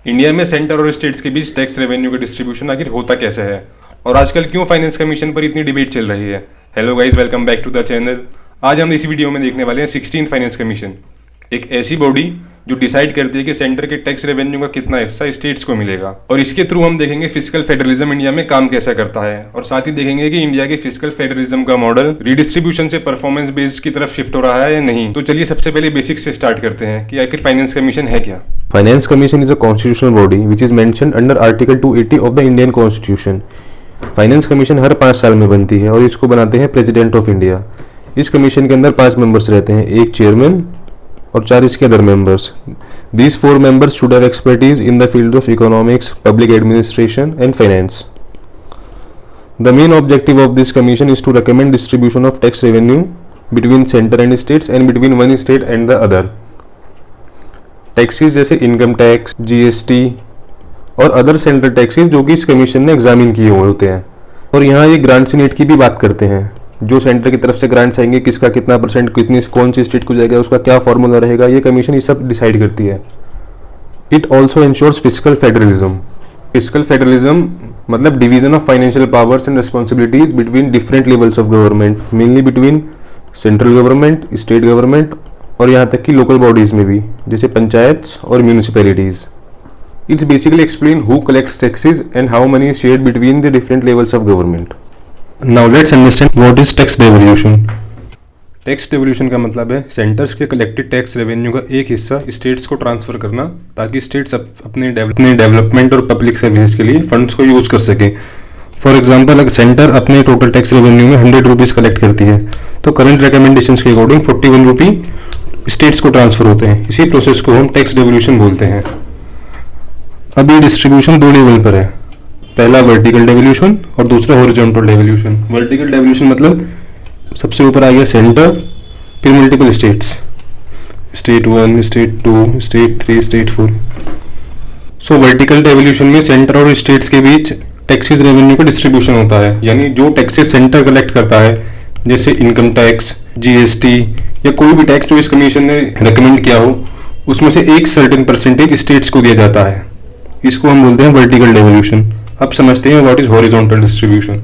India में centre और states के बीच टैक्स रेवेन्यू का डिस्ट्रीब्यूशन आखिर होता कैसे है और आजकल क्यों फाइनेंस कमीशन पर इतनी डिबेट चल रही है। Hello guys, welcome back to the channel. आज हम इस वीडियो में देखने वाले हैं 16th फाइनेंस कमीशन, एक ऐसी बॉडी जो डिसाइड करती है कि सेंटर के टैक्स रेवेन्यू का कितना हिस्सा स्टेट्स को मिलेगा, और इसके थ्रू हम देखेंगे फिस्कल फेडरलिज्म इंडिया में काम कैसा करता है, और साथ ही देखेंगे कि इंडिया के फिस्कल फेडरलिज्म का मॉडल रीडिस्ट्रीब्यूशन से परफॉर्मेंस बेस्ड की तरफ शिफ्ट हो रहा है या नहीं। तो चलिए सबसे पहले बेसिक्स से स्टार्ट करते हैं कि आखिर फाइनेंस कमीशन है क्या। Finance Commission is a constitutional body which is mentioned under Article 280 of the Indian Constitution. Finance commission हर 5 साल में बनती है और इसको बनाते हैं प्रेसिडेंट ऑफ इंडिया। इस कमीशन के अंदर 5 मेंबर्स रहते हैं, एक चेयरमैन और 4 इसके other members. These 4 members should have expertise in the field of economics, public administration and finance. The main objective of this commission is to recommend distribution of tax revenue between center and states and between one state and the other. Taxes जैसे income tax, GST और other central taxes जो कि इस commission ने examine किए हुए होते हैं। और यहाँ ये ग्रांट्स नीड की भी बात करते हैं, जो सेंटर की तरफ से ग्रांट्स आएंगे, किसका कितना परसेंट कितनी कौन सी स्टेट को जाएगा, उसका क्या फॉर्मूला रहेगा, ये कमीशन ये सब डिसाइड करती है। It also ensures fiscal federalism. Fiscal federalism मतलब division of financial powers and responsibilities between different levels of government, mainly between central government, state government और यहाँ तक कि लोकल बॉडीज में भी, जैसे पंचायत और municipalities. It's basically explain who collects taxes and how many is shared between the different levels of government. Now let's understand what is tax devolution. Tax devolution का मतलब है सेंटर्स के कलेक्टेड टैक्स रेवेन्यू का एक हिस्सा states को transfer करना, ताकि स्टेट्स अपने डेवलपमेंट और पब्लिक सर्विसेज के लिए फंड्स को यूज कर सके। फॉर एग्जाम्पल, अगर सेंटर अपने टोटल टैक्स रेवेन्यू में 100 रुपीज कलेक्ट करती है तो करंट रिकमेंडेशन के अकॉर्डिंग 41 रुपी स्टेट्स को ट्रांसफर होते हैं। इसी प्रोसेस को हम टैक्स डेवल्यूशन बोलते हैं। अब ये डिस्ट्रीब्यूशन 2 लेवल पर है, पहला वर्टिकल डेवल्यूशन और दूसरा हॉरिजॉन्टल डेवल्यूशन। वर्टिकल डेवल्यूशन मतलब सबसे ऊपर आ गया सेंटर, फिर multiple states, state 1, state 2, state 3, state 4। सो वर्टिकल डेवल्यूशन में सेंटर और स्टेट्स के बीच टैक्सेस रेवेन्यू का डिस्ट्रीब्यूशन होता है, यानी जो टैक्सेस सेंटर कलेक्ट करता है, जैसे इनकम टैक्स, जीएसटी या कोई भी टैक्स जो इस कमीशन ने रेकमेंड किया हो, उसमें से एक सर्टेन परसेंटेज स्टेट्स को दिया जाता है। इसको हम बोलते हैं वर्टिकल डेवल्यूशन। अब समझते हैं व्हाट इज हॉरिजॉन्टल डिस्ट्रीब्यूशन।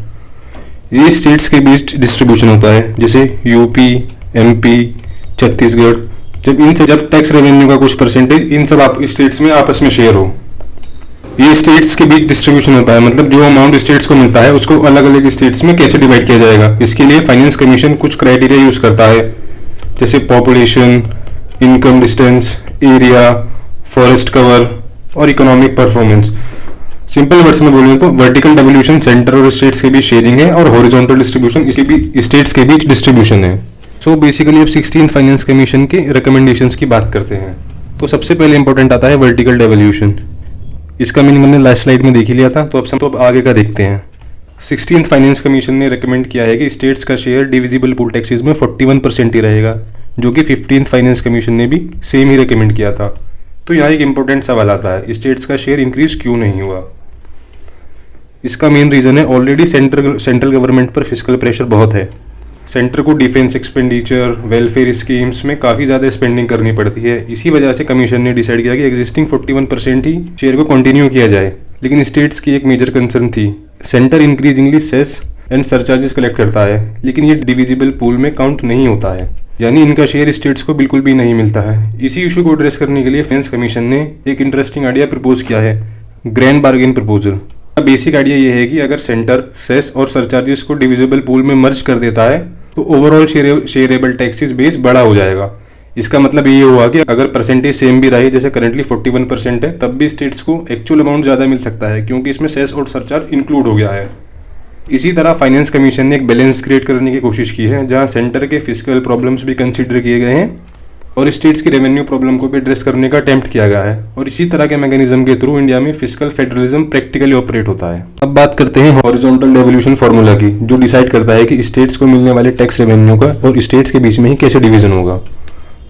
ये स्टेट्स के बीच डिस्ट्रीब्यूशन होता है, जैसे यूपी, एमपी, छत्तीसगढ़। जब टैक्स रेवेन्यू का कुछ परसेंटेज इन सब स्टेट्स में आपस में शेयर हो, ये स्टेट्स के बीच डिस्ट्रीब्यूशन होता है। मतलब जो अमाउंट स्टेट्स को मिलता है उसको अलग अलग स्टेट्स में कैसे डिवाइड किया जाएगा, इसके लिए फाइनेंस कमीशन कुछ क्राइटेरिया यूज करता है, जैसे population, income distance, area, forest cover और इकोनॉमिक परफॉर्मेंस। सिंपल वर्ड्स में बोलें तो वर्टिकल डेवल्यूशन सेंटर और स्टेट्स के बीच शेयरिंग है और हॉरिजॉन्टल डिस्ट्रीब्यूशन इसके भी स्टेट्स के बीच डिस्ट्रीब्यूशन है। सो बेसिकली अब 16th फाइनेंस कमीशन के रिकमेंडेशंस की बात करते हैं। तो सबसे पहले इंपॉर्टेंट आता है वर्टिकल डेवल्यूशन। इसका मीनिंग हमने लास्ट स्लाइड में देख ही लिया था, तो अब आगे का देखते हैं। 16th फाइनेंस कमीशन ने रेकमेंड किया है कि स्टेट्स का शेयर डिविजिबल पूल टैक्सेस में 41% ही रहेगा, जो कि 15th फाइनेंस कमीशन ने भी सेम ही रेकमेंड किया था। तो यहाँ एक इंपॉर्टेंट सवाल आता है, स्टेट्स का शेयर इंक्रीज क्यों नहीं हुआ। इसका मेन रीजन है ऑलरेडी सेंट्रल गवर्नमेंट पर फिस्कल प्रेशर बहुत है। सेंटर को डिफेंस एक्सपेंडिचर, वेलफेयर स्कीम्स में काफ़ी ज़्यादा स्पेंडिंग करनी पड़ती है। इसी वजह से कमीशन ने डिसाइड किया कि एग्जिस्टिंग 41% ही शेयर को कंटिन्यू किया जाए। लेकिन स्टेट्स की एक मेजर कंसर्न थी, centre increasingly cess and surcharges collect करता है, लेकिन ये डिविजिबल पूल में काउंट नहीं होता है, यानी इनका शेयर स्टेट्स को बिल्कुल भी नहीं मिलता है। इसी इशू को एड्रेस करने के लिए फाइनेंस कमीशन ने एक इंटरेस्टिंग आइडिया प्रपोज किया है, grand bargain proposal. Basic idea ये है कि अगर सेंटर सेस और सरचार्जेस को डिविजिबल पूल में मर्ज कर देता है तो ओवरऑल शेयरेबल टैक्सेस बेस बड़ा हो जाएगा। इसका मतलब ये हुआ कि अगर परसेंटेज सेम भी रहे, जैसे करंटली 41% है, तब भी स्टेट्स को एक्चुअल अमाउंट ज़्यादा मिल सकता है, क्योंकि इसमें सेस और सरचार्ज इंक्लूड हो गया है। इसी तरह फाइनेंस कमीशन ने एक बैलेंस क्रिएट करने की कोशिश की है, जहाँ सेंटर के फिस्कल प्रॉब्लम्स भी कंसिडर किए गए हैं और स्टेट्स की रेवेन्यू प्रॉब्लम को भी एड्रेस करने का अटेम्प्ट किया गया है। और इसी तरह के मैकेनिज्म के थ्रू इंडिया में फिस्कल फेडरलिज्म प्रैक्टिकली ऑपरेट होता है। अब बात करते हैं हॉरिजॉन्टल डेवल्यूशन फार्मूला की, जो डिसाइड करता है कि स्टेट्स को मिलने वाले टैक्स रेवेन्यू का और स्टेट्स के बीच में ही कैसे डिवीजन होगा।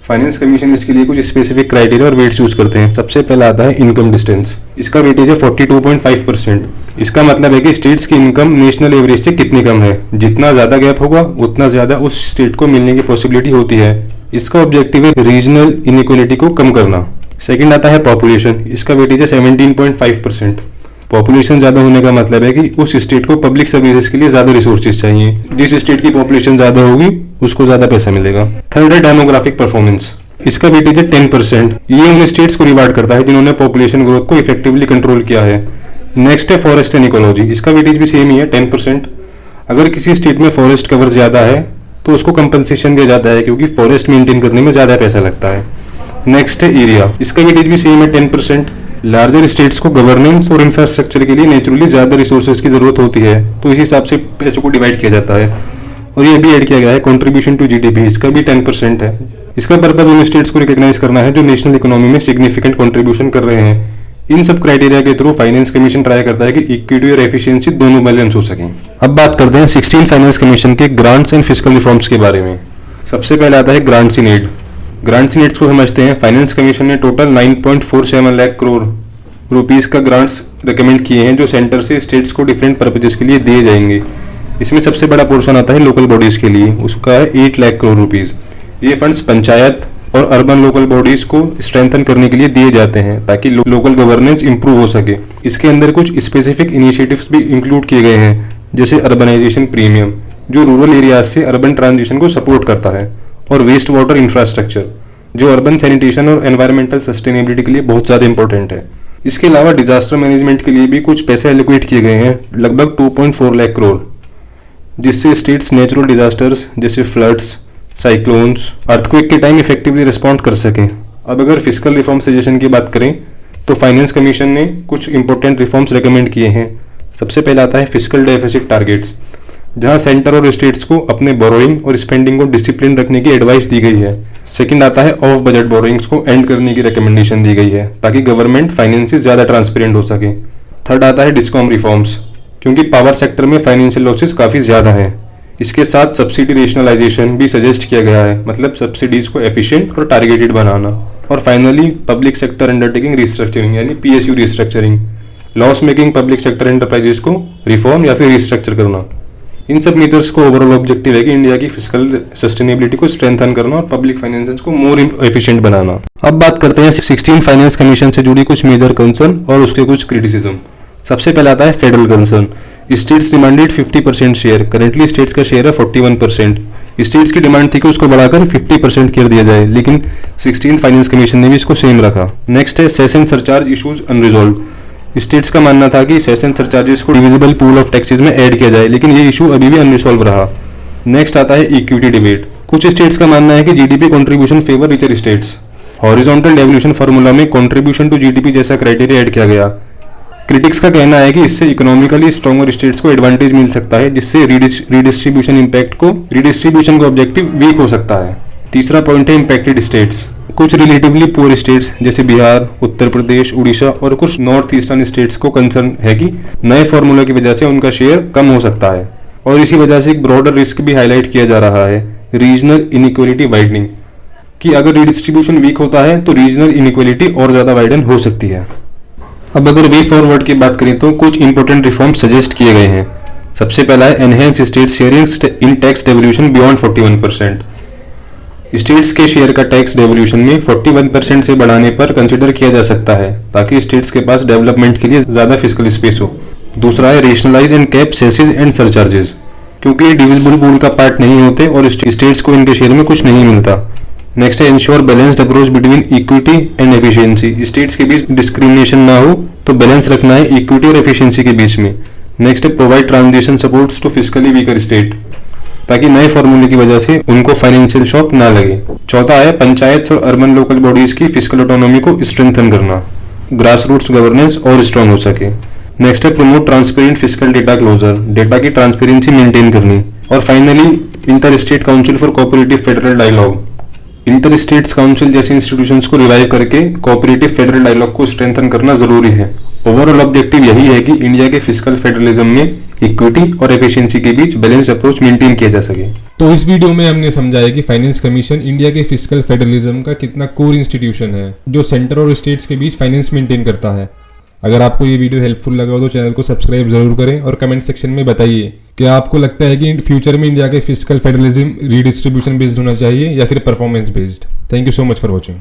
फाइनेंस कमीशन इसके लिए कुछ स्पेसिफिक क्राइटेरिया और वेट चूज करते हैं। सबसे पहला आता है इनकम डिस्टेंस। इसका वेटेज है 42.5%। इसका मतलब है कि स्टेट्स की इनकम नेशनल एवरेज से कितनी कम है। जितना ज्यादा गैप होगा उतना ज्यादा उस स्टेट को मिलने की पॉसिबिलिटी होती है। इसका ऑब्जेक्टिव है रीजनल इनइक्वालिटी को कम करना। सेकंड आता है पॉपुलेशन, इसका वेटेज है 17.5%। पॉपुलेशन ज़्यादा होने का मतलब है कि उस स्टेट को पब्लिक सर्विसेज के लिए ज़्यादा रिसोर्सेज चाहिए। जिस स्टेट की पॉपुलेशन ज़्यादा होगी उसको ज़्यादा पैसा मिलेगा। थर्ड है डेमोग्राफिक परफॉर्मेंस, इसका वेटेज है 10%। ये उन स्टेट्स को रिवार्ड करता है जिन्होंने पॉपुलेशन ग्रोथ को इफेक्टिवली कंट्रोल किया है। नेक्स्ट है फॉरेस्ट एंड इकोलॉजी, इसका वेटेज भी सेम ही है 10%। अगर किसी स्टेट में फॉरेस्ट कवर ज़्यादा है तो उसको कंपनसेशन दिया जाता है क्योंकि फॉरेस्ट मेंटेन करने में ज़्यादा पैसा लगता है। नेक्स्ट है एरिया, इसका वेटेज भी सेम है 10%। लार्जर स्टेट्स को गवर्नेंस और इंफ्रास्ट्रक्चर के लिए नेचुरली ज़्यादा रिसोर्सेज की ज़रूरत होती है, तो इस हिसाब से पैसों को डिवाइड किया जाता है। और ये भी ऐड किया गया है कंट्रीब्यूशन टू जीडीपी, इसका भी 10% है। इसका पर्पज उन स्टेट्स को रिकॉग्नाइज करना है जो नेशनल इकोनॉमी में सिग्निफिकेंट कंट्रीब्यूशन कर रहे हैं। इन सब क्राइटेरिया के थ्रू फाइनेंस कमीशन ट्राई करता है कि इक्विटी और एफिशिएंसी दोनों बैलेंस हो सकें। अब बात करते हैं 16 फाइनेंस कमीशन के ग्रांट्स एंड फिस्कल रिफॉर्म्स के बारे में। सबसे पहले आता है grants in aid. Grants in ads को समझते हैं। फाइनेंस कमीशन ने टोटल 9.47 लाख करोड़ रुपीस का ग्रांट्स रिकमेंड किए हैं जो सेंटर से स्टेट्स को डिफरेंट पर्पजेस के लिए दिए जाएंगे। इसमें सबसे बड़ा पोर्शन आता है लोकल बॉडीज के लिए, उसका है 8 लाख करोड़ रुपीस। ये फंड्स पंचायत और अर्बन लोकल बॉडीज को स्ट्रेंथन करने के लिए दिए जाते हैं ताकि लोकल गवर्नेंस इंप्रूव हो सके। इसके अंदर कुछ स्पेसिफिक इनिशिएटिव्स भी इंक्लूड किए गए हैं, जैसे अर्बनाइजेशन प्रीमियम जो रूरल एरियाज से अर्बन ट्रांजिशन को सपोर्ट करता है, और वेस्ट वाटर इंफ्रास्ट्रक्चर जो अर्बन सैनिटेशन और एनवायरमेंटल सस्टेनेबिलिटी के लिए बहुत ज़्यादा इंपॉर्टेंट है। इसके अलावा डिजास्टर मैनेजमेंट के लिए भी कुछ पैसे एलोकेट किए गए हैं, लगभग 2.4 लाख करोड़, जिससे स्टेट्स नेचुरल डिजास्टर्स जैसे फ्लड्स, साइक्लोन्स, अर्थक्वेक के टाइम इफेक्टिवली रिस्पॉन्ड कर सकें। अब अगर फिस्कल रिफॉर्म सजेशन की बात करें तो फाइनेंस कमीशन ने कुछ इंपॉर्टेंट रिफॉर्म्स रेकमेंड किए हैं। सबसे पहला आता है फिस्कल डेफिसिट टारगेट्स, जहां सेंटर और स्टेट्स को अपने बोरोइंग और स्पेंडिंग को डिसिप्लिन रखने की एडवाइस दी गई है। सेकंड आता है ऑफ बजट बोरोइंग्स को एंड करने की रिकमेंडेशन दी गई है ताकि गवर्नमेंट फाइनेंसेस ज़्यादा ट्रांसपेरेंट हो सके। थर्ड आता है डिस्कॉम रिफॉर्म्स, क्योंकि पावर सेक्टर में फाइनेंशियल लॉसेस काफ़ी ज़्यादा हैं। इसके साथ सब्सिडी रेशनलाइजेशन भी सजेस्ट किया गया है, मतलब सब्सिडीज को एफिशिएंट और टारगेटेड बनाना। और finally public sector undertaking restructuring यानी PSU restructuring, loss making public sector enterprises को रिफॉर्म या फिर रिस्ट्रक्चर करना। इन सब मेजर्स को ओवरऑल ऑब्जेक्टिव है कि इंडिया की फिस्कल सस्टेनेबिलिटी को स्ट्रेंथन करना और पब्लिक फाइनेंसेस को मोर एफिशिएंट बनाना। अब बात करते हैं 16 फाइनेंस कमीशन से जुड़ी कुछ मेजर कंसर्न और उसके कुछ क्रिटिसिज्म। सबसे पहला आता है federal concern. States demanded 50% share, currently states का शेयर है 41%। स्टेट्स की डिमांड थी कि उसको बढ़ाकर 50% कर दिया जाए, लेकिन 16 फाइनेंस कमीशन ने भी इसको सेम रखा। नेक्स्ट है cess and surcharge issues unresolved. States का मानना था कि सेशन सरचार्जेस को डिविजिबल पूल ऑफ टैक्सेस में ऐड किया जाए, लेकिन ये इशू अभी भी अनरिजॉल्व रहा। नेक्स्ट आता है इक्विटी डिबेट। कुछ स्टेट्स का मानना है कि GDP contribution favour richer states. Horizontal devolution formula में कंट्रीब्यूशन टू जीडीपी जैसा क्राइटेरिया ऐड किया गया। क्रिटिक्स का कहना है कि इससे इकोनॉमिकली स्ट्रॉन्गर स्टेट्स को एडवांटेज मिल सकता है, जिससे रीडिस्ट्रीब्यूशन का ऑब्जेक्टिव वीक हो सकता है। तीसरा पॉइंट है इम्पैक्टेड स्टेट्स। कुछ रिलेटिवली पुअर स्टेट्स जैसे बिहार, उत्तर प्रदेश, उड़ीसा और कुछ नॉर्थ ईस्टर्न स्टेट्स को कंसर्न है कि नए फॉर्मूला की वजह से उनका शेयर कम हो सकता है, और इसी वजह से एक ब्रॉडर रिस्क भी हाईलाइट किया जा रहा है, रीजनल इनइक्वालिटी वाइडनिंग, कि अगर रिडिस्ट्रीब्यूशन वीक होता है तो रीजनल इनइक्वालिटी और ज़्यादा वाइडन हो सकती है। अब अगर वे फॉरवर्ड की बात करें तो कुछ इंपॉर्टेंट रिफॉर्म सजेस्ट किए गए हैं। सबसे पहला है एनहेंस स्टेट शेयरिंग इन टैक्स डेवल्यूशन बियॉन्ड 41%। स्टेट्स के शेयर का टैक्स डेवल्यूशन में 41% से बढ़ाने पर कंसिडर किया जा सकता है, ताकि स्टेट्स के पास डेवलपमेंट के लिए ज़्यादा फिस्कल स्पेस हो। दूसरा है rationalise and cap cesses and surcharges, क्योंकि ये डिविजिबल पूल का पार्ट नहीं होते और स्टेट्स को इनके शेयर में कुछ नहीं मिलता। नेक्स्ट है ensure balanced approach between equity and efficiency. States के बीच डिस्क्रिमिनेशन ना हो तो बैलेंस रखना है इक्विटी और एफिशिएंसी के बीच में। नेक्स्ट है provide transition supports to fiscally weaker state, ताकि नए फॉर्मूले की वजह से उनको फाइनेंशियल शॉक ना लगे। चौथा है पंचायत और अर्बन लोकल बॉडीज की फिस्कल ऑटोनॉमी को स्ट्रेंथन करना, ग्रास रूट्स गवर्नेंस और स्ट्रांग हो सके। नेक्स्ट है promote transparent fiscal data closure, data की ट्रांसपेरेंसी मेंटेन करनी। और finally inter state council for cooperative federal dialogue, inter states council जैसे इंस्टीट्यूशंस को रिवाइव करके कोऑपरेटिव फेडरल डायलॉग को स्ट्रेंथन करना जरूरी है। ओवरऑल ऑब्जेक्टिव यही है कि इंडिया के फिस्कल फेडरलिज्म में इक्विटी और एफिशिएंसी के बीच बैलेंस अप्रोच मेंटेन किया जा सके। तो इस वीडियो में हमने समझाया कि फाइनेंस कमीशन इंडिया के फिस्कल फेडरलिज्म का कितना कोर इंस्टीट्यूशन है, जो सेंटर और स्टेट्स के बीच फाइनेंस मेंटेन करता है। अगर आपको ये वीडियो हेल्पफुल लगा हो तो चैनल को सब्सक्राइब जरूर करें और कमेंट सेक्शन में बताइए कि आपको लगता है कि फ्यूचर में इंडिया के फिस्कल फेडरलिज्म रीडिस्ट्रीब्यूशन बेस्ड होना चाहिए या फिर performance based. Thank you so much for watching.